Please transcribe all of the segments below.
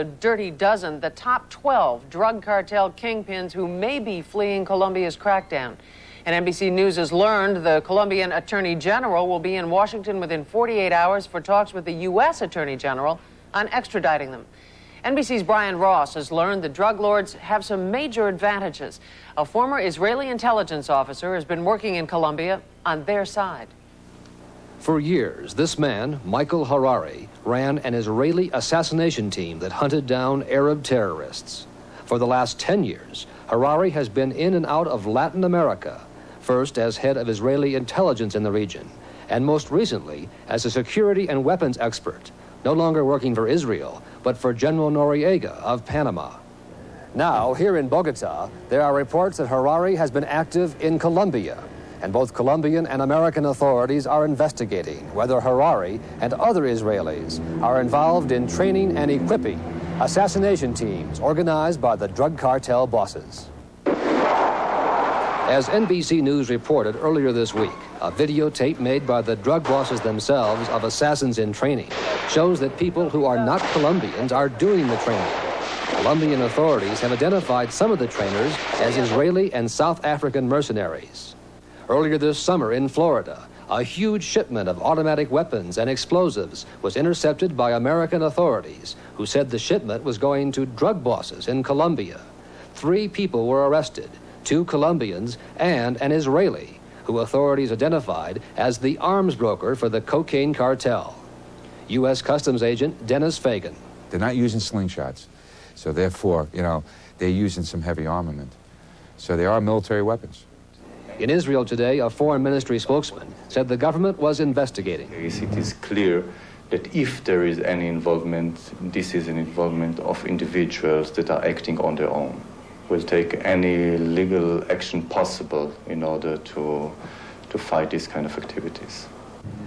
A dirty dozen, the top 12 drug cartel kingpins who may be fleeing Colombia's crackdown. And NBC News has learned the Colombian Attorney General will be in Washington within 48 hours for talks with the U.S. Attorney General on extraditing them. NBC's Brian Ross has learned the drug lords have some major advantages. A former Israeli intelligence officer has been working in Colombia on their side. For years, this man, Michael Harari, ran an Israeli assassination team that hunted down Arab terrorists. For the last 10 years, Harari has been in and out of Latin America, first as head of Israeli intelligence in the region, and most recently as a security and weapons expert, no longer working for Israel, but for General Noriega of Panama. Now, here in Bogota, there are reports that Harari has been active in Colombia, and both Colombian and American authorities are investigating whether Harari and other Israelis are involved in training and equipping assassination teams organized by the drug cartel bosses. As NBC News reported earlier this week, a videotape made by the drug bosses themselves of assassins in training shows that people who are not Colombians are doing the training. Colombian authorities have identified some of the trainers as Israeli and South African mercenaries. Earlier this summer in Florida, a huge shipment of automatic weapons and explosives was intercepted by American authorities, who said the shipment was going to drug bosses in Colombia. 3 people were arrested, 2 Colombians and an Israeli, who authorities identified as the arms broker for the cocaine cartel. U.S. Customs Agent Dennis Fagan. They're not using slingshots, so therefore, they're using some heavy armament. So they are military weapons. In Israel today, a foreign ministry spokesman said the government was investigating. It is clear that if there is any involvement, this is an involvement of individuals that are acting on their own. We'll take any legal action possible in order to fight these kind of activities.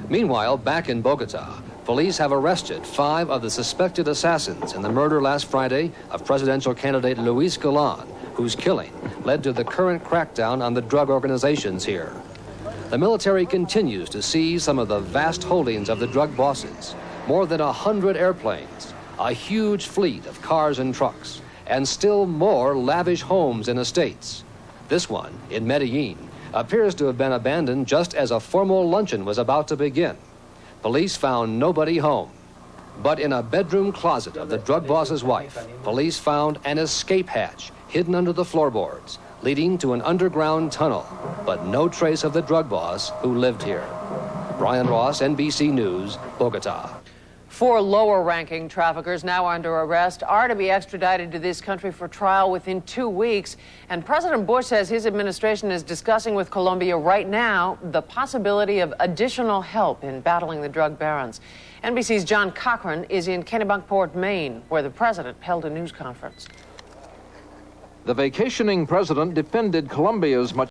Meanwhile, back in Bogota, police have arrested 5 of the suspected assassins in the murder last Friday of presidential candidate Luis Galan, whose killing led to the current crackdown on the drug organizations here. The military continues to seize some of the vast holdings of the drug bosses, more than 100 airplanes, a huge fleet of cars and trucks, and still more lavish homes and estates. This one, in Medellin, appears to have been abandoned just as a formal luncheon was about to begin. Police found nobody home. But in a bedroom closet of the drug boss's wife, police found an escape hatch hidden under the floorboards, leading to an underground tunnel, but no trace of the drug boss who lived here. Brian Ross, NBC News, Bogota. 4 lower-ranking traffickers now under arrest are to be extradited to this country for trial within 2 weeks. And President Bush says his administration is discussing with Colombia right now the possibility of additional help in battling the drug barons. NBC's John Cochran is in Kennebunkport, Maine, where the president held a news conference. The vacationing president defended Colombia's much